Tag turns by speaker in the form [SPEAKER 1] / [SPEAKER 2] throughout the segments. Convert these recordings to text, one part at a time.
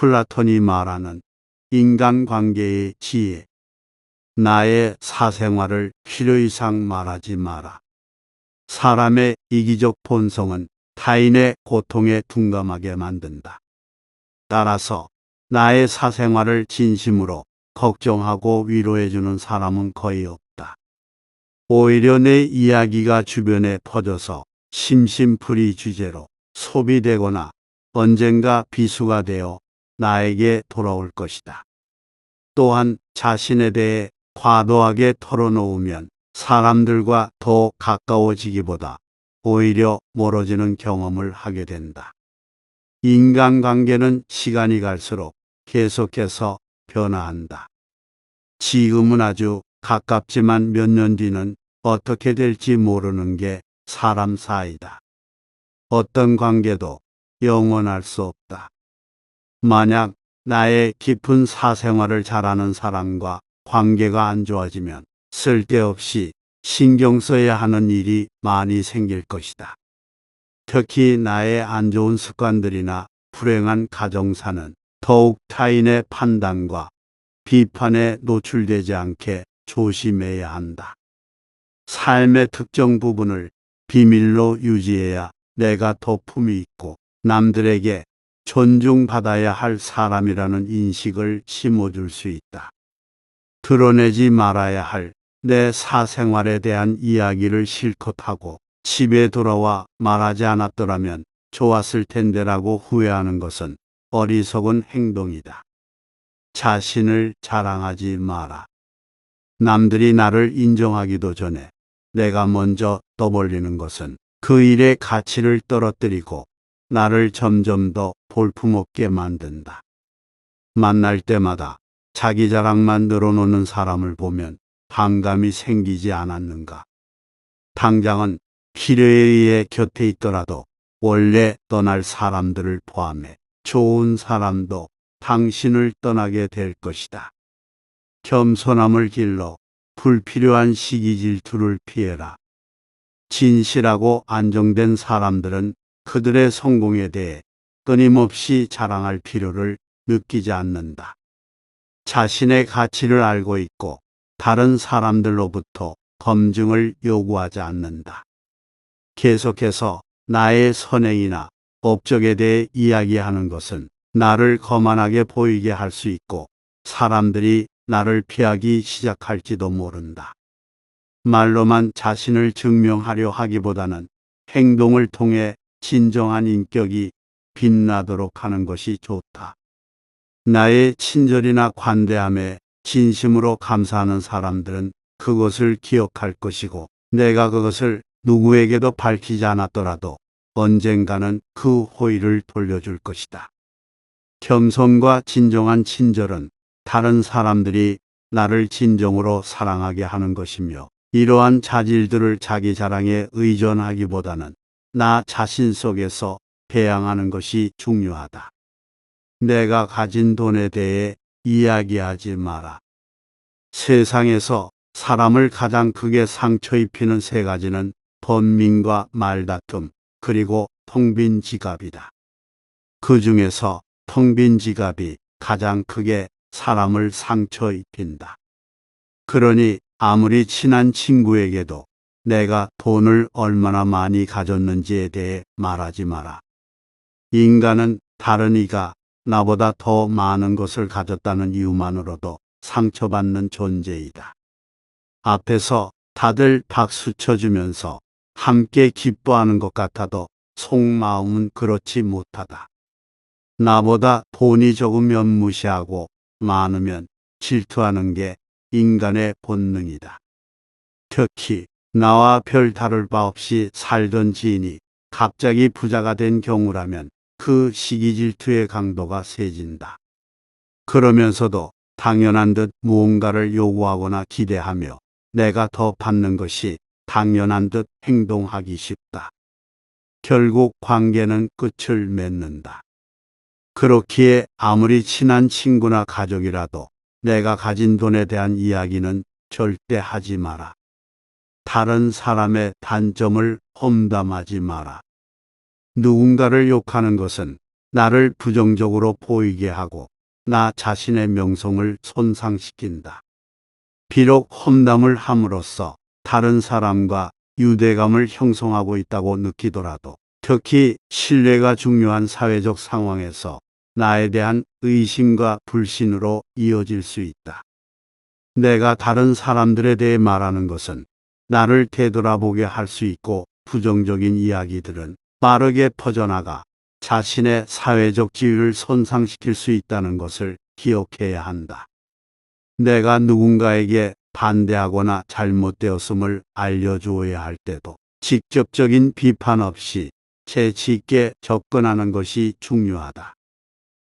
[SPEAKER 1] 플라톤이 말하는 인간관계의 지혜. 나의 사생활을 필요 이상 말하지 마라. 사람의 이기적 본성은 타인의 고통에 둔감하게 만든다. 따라서 나의 사생활을 진심으로 걱정하고 위로해주는 사람은 거의 없다. 오히려 내 이야기가 주변에 퍼져서 심심풀이 주제로 소비되거나 언젠가 비수가 되어 나에게 돌아올 것이다. 또한 자신에 대해 과도하게 털어놓으면 사람들과 더 가까워지기보다 오히려 멀어지는 경험을 하게 된다. 인간관계는 시간이 갈수록 계속해서 변화한다. 지금은 아주 가깝지만 몇 년 뒤는 어떻게 될지 모르는 게 사람 사이다. 어떤 관계도 영원할 수 없다. 만약 나의 깊은 사생활을 잘 아는 사람과 관계가 안 좋아지면 쓸데없이 신경 써야 하는 일이 많이 생길 것이다. 특히 나의 안 좋은 습관들이나 불행한 가정사는 더욱 타인의 판단과 비판에 노출되지 않게 조심해야 한다. 삶의 특정 부분을 비밀로 유지해야 내가 더 품위 있고 남들에게 존중받아야 할 사람이라는 인식을 심어줄 수 있다. 드러내지 말아야 할 내 사생활에 대한 이야기를 실컷 하고 집에 돌아와 말하지 않았더라면 좋았을 텐데라고 후회하는 것은 어리석은 행동이다. 자신을 자랑하지 마라. 남들이 나를 인정하기도 전에 내가 먼저 떠벌리는 것은 그 일의 가치를 떨어뜨리고 나를 점점 더 볼품없게 만든다. 만날 때마다 자기 자랑만 늘어놓는 사람을 보면 반감이 생기지 않았는가. 당장은 필요에 의해 곁에 있더라도 원래 떠날 사람들을 포함해 좋은 사람도 당신을 떠나게 될 것이다. 겸손함을 길러 불필요한 시기 질투를 피해라. 진실하고 안정된 사람들은 그들의 성공에 대해 끊임없이 자랑할 필요를 느끼지 않는다. 자신의 가치를 알고 있고 다른 사람들로부터 검증을 요구하지 않는다. 계속해서 나의 선행이나 업적에 대해 이야기하는 것은 나를 거만하게 보이게 할 수 있고 사람들이 나를 피하기 시작할지도 모른다. 말로만 자신을 증명하려 하기보다는 행동을 통해 진정한 인격이 빛나도록 하는 것이 좋다. 나의 친절이나 관대함에 진심으로 감사하는 사람들은 그것을 기억할 것이고 내가 그것을 누구에게도 밝히지 않았더라도 언젠가는 그 호의를 돌려줄 것이다. 겸손과 진정한 친절은 다른 사람들이 나를 진정으로 사랑하게 하는 것이며 이러한 자질들을 자기 자랑에 의존하기보다는 나 자신 속에서 배양하는 것이 중요하다. 내가 가진 돈에 대해 이야기하지 마라. 세상에서 사람을 가장 크게 상처 입히는 세 가지는 번민과 말다툼, 그리고 텅 빈 지갑이다. 그 중에서 텅 빈 지갑이 가장 크게 사람을 상처 입힌다. 그러니 아무리 친한 친구에게도 내가 돈을 얼마나 많이 가졌는지에 대해 말하지 마라. 인간은 다른 이가 나보다 더 많은 것을 가졌다는 이유만으로도 상처받는 존재이다. 앞에서 다들 박수 쳐주면서 함께 기뻐하는 것 같아도 속마음은 그렇지 못하다. 나보다 돈이 적으면 무시하고 많으면 질투하는 게 인간의 본능이다. 특히 나와 별 다를 바 없이 살던 지인이 갑자기 부자가 된 경우라면 그 시기 질투의 강도가 세진다. 그러면서도 당연한 듯 무언가를 요구하거나 기대하며 내가 더 받는 것이 당연한 듯 행동하기 쉽다. 결국 관계는 끝을 맺는다. 그렇기에 아무리 친한 친구나 가족이라도 내가 가진 돈에 대한 이야기는 절대 하지 마라. 다른 사람의 단점을 험담하지 마라. 누군가를 욕하는 것은 나를 부정적으로 보이게 하고 나 자신의 명성을 손상시킨다. 비록 험담을 함으로써 다른 사람과 유대감을 형성하고 있다고 느끼더라도 특히 신뢰가 중요한 사회적 상황에서 나에 대한 의심과 불신으로 이어질 수 있다. 내가 다른 사람들에 대해 말하는 것은 나를 되돌아보게 할 수 있고 부정적인 이야기들은 빠르게 퍼져나가 자신의 사회적 지위를 손상시킬 수 있다는 것을 기억해야 한다. 내가 누군가에게 반대하거나 잘못되었음을 알려주어야 할 때도 직접적인 비판 없이 재치 있게 접근하는 것이 중요하다.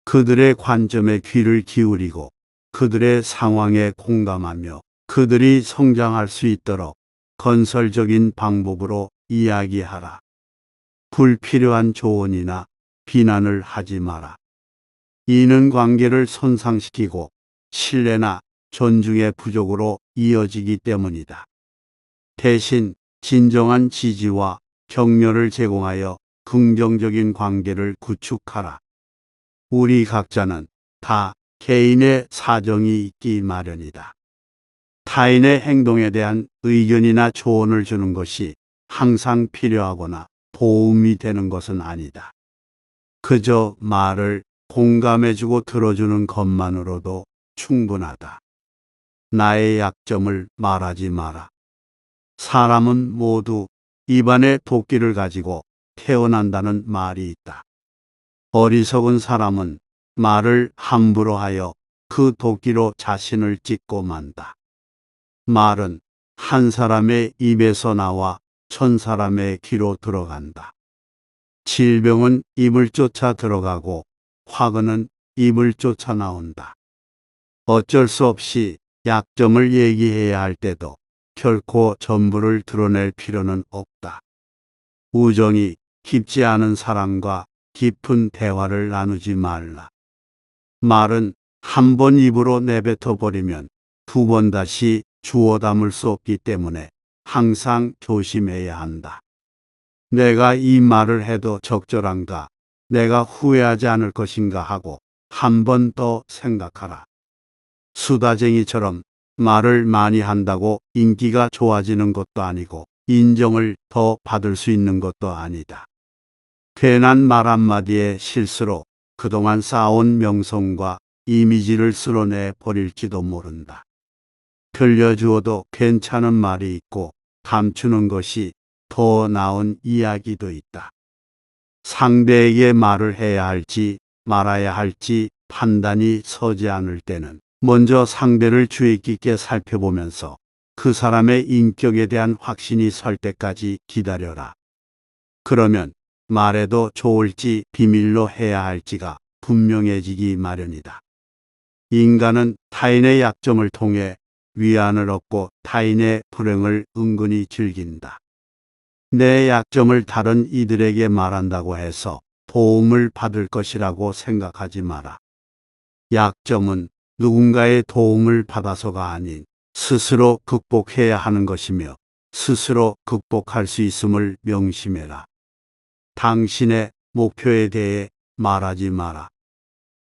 [SPEAKER 1] 그들의 관점에 귀를 기울이고 그들의 상황에 공감하며 그들이 성장할 수 있도록 건설적인 방법으로 이야기하라. 불필요한 조언이나 비난을 하지 마라. 이는 관계를 손상시키고 신뢰나 존중의 부족으로 이어지기 때문이다. 대신 진정한 지지와 격려를 제공하여 긍정적인 관계를 구축하라. 우리 각자는 다 개인의 사정이 있기 마련이다. 타인의 행동에 대한 의견이나 조언을 주는 것이 항상 필요하거나 도움이 되는 것은 아니다. 그저 말을 공감해주고 들어주는 것만으로도 충분하다. 나의 약점을 말하지 마라. 사람은 모두 입안에 도끼를 가지고 태어난다는 말이 있다. 어리석은 사람은 말을 함부로 하여 그 도끼로 자신을 찢고 만다. 말은 한 사람의 입에서 나와 천 사람의 귀로 들어간다. 질병은 입을 쫓아 들어가고 화근은 입을 쫓아 나온다. 어쩔 수 없이 약점을 얘기해야 할 때도 결코 전부를 드러낼 필요는 없다. 우정이 깊지 않은 사람과 깊은 대화를 나누지 말라. 말은 한 번 입으로 내뱉어 버리면 두 번 다시 주워 담을 수 없기 때문에 항상 조심해야 한다. 내가 이 말을 해도 적절한가, 내가 후회하지 않을 것인가 하고 한 번 더 생각하라. 수다쟁이처럼 말을 많이 한다고 인기가 좋아지는 것도 아니고 인정을 더 받을 수 있는 것도 아니다. 괜한 말 한마디의 실수로 그동안 쌓아온 명성과 이미지를 쓸어내 버릴지도 모른다. 들려주어도 괜찮은 말이 있고 감추는 것이 더 나은 이야기도 있다. 상대에게 말을 해야 할지 말아야 할지 판단이 서지 않을 때는 먼저 상대를 주의 깊게 살펴보면서 그 사람의 인격에 대한 확신이 설 때까지 기다려라. 그러면 말해도 좋을지 비밀로 해야 할지가 분명해지기 마련이다. 인간은 타인의 약점을 통해 위안을 얻고 타인의 불행을 은근히 즐긴다. 내 약점을 다른 이들에게 말한다고 해서 도움을 받을 것이라고 생각하지 마라. 약점은 누군가의 도움을 받아서가 아닌 스스로 극복해야 하는 것이며 스스로 극복할 수 있음을 명심해라. 당신의 목표에 대해 말하지 마라.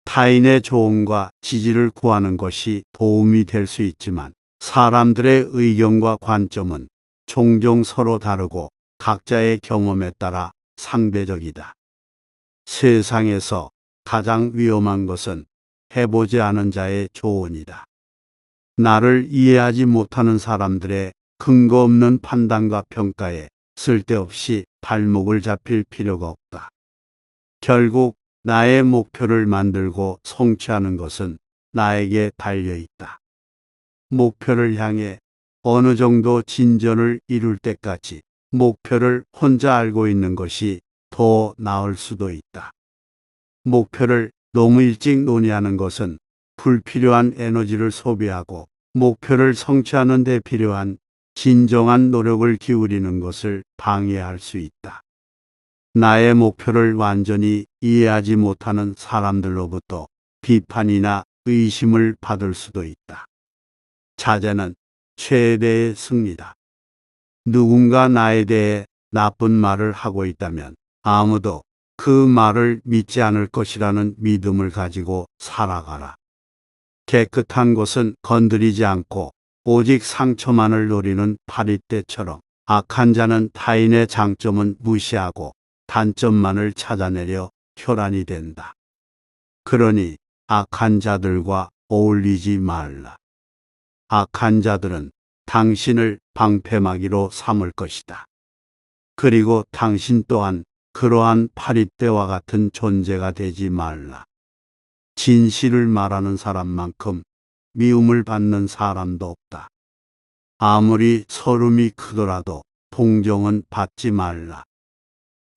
[SPEAKER 1] 타인의 조언과 지지를 구하는 것이 도움이 될 수 있지만 사람들의 의견과 관점은 종종 서로 다르고 각자의 경험에 따라 상대적이다. 세상에서 가장 위험한 것은 해보지 않은 자의 조언이다. 나를 이해하지 못하는 사람들의 근거 없는 판단과 평가에 쓸데없이 발목을 잡힐 필요가 없다. 결국 나의 목표를 만들고 성취하는 것은 나에게 달려 있다. 목표를 향해 어느 정도 진전을 이룰 때까지 목표를 혼자 알고 있는 것이 더 나을 수도 있다. 목표를 너무 일찍 논의하는 것은 불필요한 에너지를 소비하고 목표를 성취하는 데 필요한 진정한 노력을 기울이는 것을 방해할 수 있다. 나의 목표를 완전히 이해하지 못하는 사람들로부터 비판이나 의심을 받을 수도 있다. 자제는 최대의 승리다. 누군가 나에 대해 나쁜 말을 하고 있다면 아무도 그 말을 믿지 않을 것이라는 믿음을 가지고 살아가라. 깨끗한 것은 건드리지 않고 오직 상처만을 노리는 파리떼처럼 악한 자는 타인의 장점은 무시하고 단점만을 찾아내려 혈안이 된다. 그러니 악한 자들과 어울리지 말라. 악한 자들은 당신을 방패막이로 삼을 것이다. 그리고 당신 또한 그러한 파리떼와 같은 존재가 되지 말라. 진실을 말하는 사람만큼 미움을 받는 사람도 없다. 아무리 서름이 크더라도 동정은 받지 말라.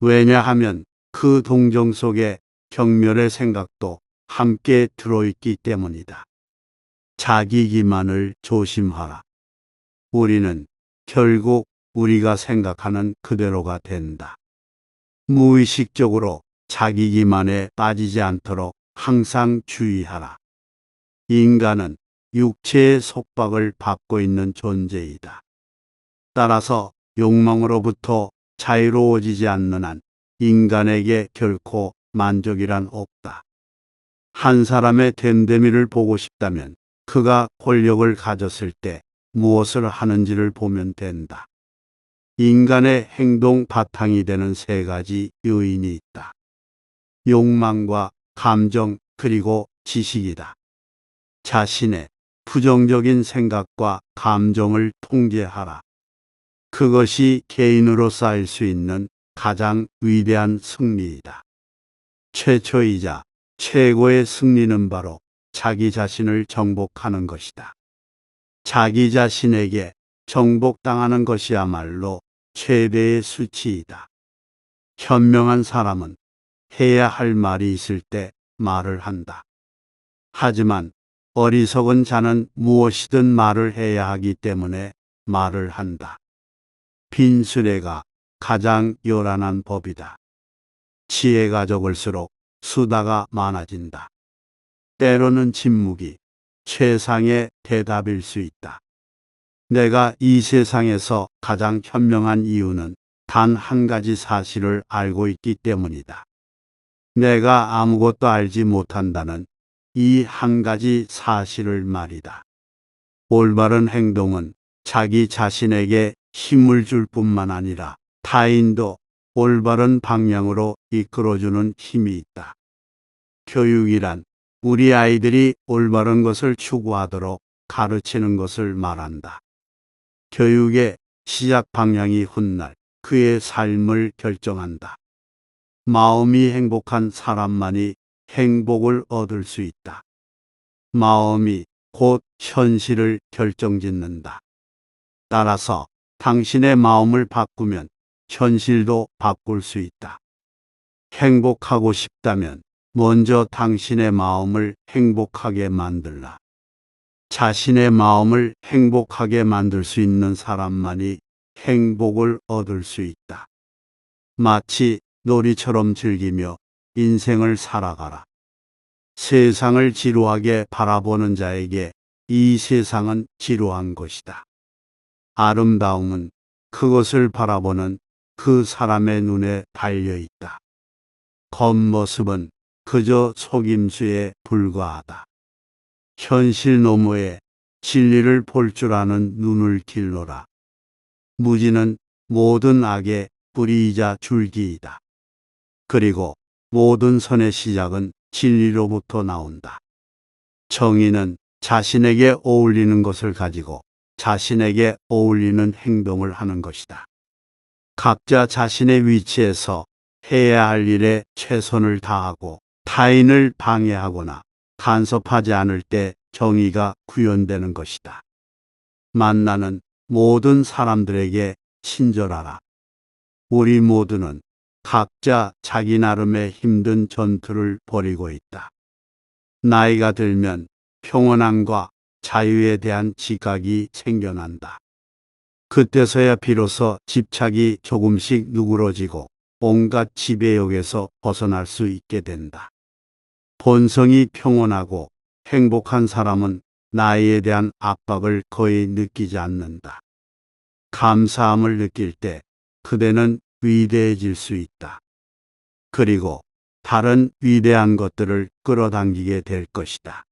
[SPEAKER 1] 왜냐하면 그 동정 속에 경멸의 생각도 함께 들어있기 때문이다. 자기 기만을 조심하라. 우리는 결국 우리가 생각하는 그대로가 된다. 무의식적으로 자기 기만에 빠지지 않도록 항상 주의하라. 인간은 육체의 속박을 받고 있는 존재이다. 따라서 욕망으로부터 자유로워지지 않는 한 인간에게 결코 만족이란 없다. 한 사람의 됨됨이를 보고 싶다면 그가 권력을 가졌을 때 무엇을 하는지를 보면 된다. 인간의 행동 바탕이 되는 세 가지 요인이 있다. 욕망과 감정 그리고 지식이다. 자신의 부정적인 생각과 감정을 통제하라. 그것이 개인으로 쌓일 수 있는 가장 위대한 승리이다. 최초이자 최고의 승리는 바로 자기 자신을 정복하는 것이다. 자기 자신에게 정복당하는 것이야말로 최대의 수치이다. 현명한 사람은 해야 할 말이 있을 때 말을 한다. 하지만 어리석은 자는 무엇이든 말을 해야 하기 때문에 말을 한다. 빈수레가 가장 요란한 법이다. 지혜가 적을수록 수다가 많아진다. 때로는 침묵이 최상의 대답일 수 있다. 내가 이 세상에서 가장 현명한 이유는 단 한 가지 사실을 알고 있기 때문이다. 내가 아무것도 알지 못한다는 이 한 가지 사실을 말이다. 올바른 행동은 자기 자신에게 힘을 줄 뿐만 아니라 타인도 올바른 방향으로 이끌어주는 힘이 있다. 교육이란 우리 아이들이 올바른 것을 추구하도록 가르치는 것을 말한다. 교육의 시작 방향이 훗날 그의 삶을 결정한다. 마음이 행복한 사람만이 행복을 얻을 수 있다. 마음이 곧 현실을 결정짓는다. 따라서 당신의 마음을 바꾸면 현실도 바꿀 수 있다. 행복하고 싶다면 먼저 당신의 마음을 행복하게 만들라. 자신의 마음을 행복하게 만들 수 있는 사람만이 행복을 얻을 수 있다. 마치 놀이처럼 즐기며 인생을 살아가라. 세상을 지루하게 바라보는 자에게 이 세상은 지루한 것이다. 아름다움은 그것을 바라보는 그 사람의 눈에 달려 있다. 겉모습은 그저 속임수에 불과하다. 현실 너머에 진리를 볼 줄 아는 눈을 길러라. 무지는 모든 악의 뿌리이자 줄기이다. 그리고 모든 선의 시작은 진리로부터 나온다. 정의는 자신에게 어울리는 것을 가지고 자신에게 어울리는 행동을 하는 것이다. 각자 자신의 위치에서 해야 할 일에 최선을 다하고 타인을 방해하거나 간섭하지 않을 때 정의가 구현되는 것이다. 만나는 모든 사람들에게 친절하라. 우리 모두는 각자 자기 나름의 힘든 전투를 벌이고 있다. 나이가 들면 평온함과 자유에 대한 지각이 생겨난다. 그때서야 비로소 집착이 조금씩 누그러지고 온갖 지배욕에서 벗어날 수 있게 된다. 본성이 평온하고 행복한 사람은 나이에 대한 압박을 거의 느끼지 않는다. 감사함을 느낄 때 그대는 위대해질 수 있다. 그리고 다른 위대한 것들을 끌어당기게 될 것이다.